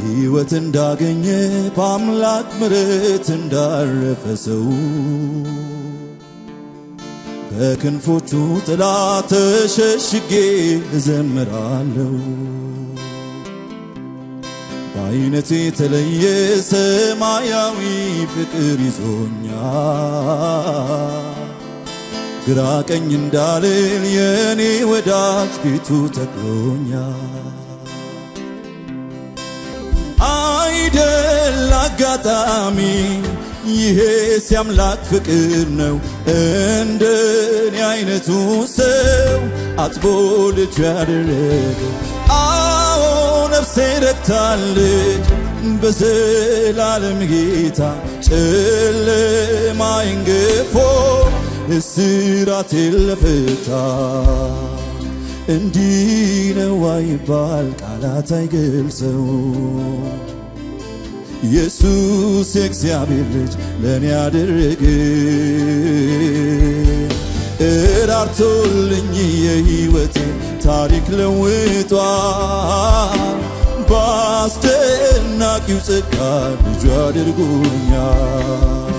ሕይወት እንዳገኘ በአምላክ ምሕረት እንዳረፈ ሰው በክንፎቹ ጥላ ተሸሽጌ እዘምራለሁ። በዓይነቴ የተለየ ሰማያዊ ፍቅር ይዞኛል። ግራ ቀኝ እንዳልል የኔ ወዳጅ ቤቱ ተክሎኛል። አይደል አጋጣሚ ይሄ ሲያምላክ ፍቅር ነው እንደኔ አይነቱ ሰው አጥቦ ልጅ ያደረገው። አዎ ነፍሴ ረክታለች በዘላለም ጌታ ጨለማዬን ገፎ እስራቴን ለፈታ። እንዲህ ነው አይባል ቃላት አይገልጸው ኢየሱስ የእግዚአብሔር ልጅ ለኔ ያደረገ እራርቶልኝ የሕይወቴን ታሪክ ለውጧል። በአስደናቂው ጸጋ ልጁ አድርጎኛል።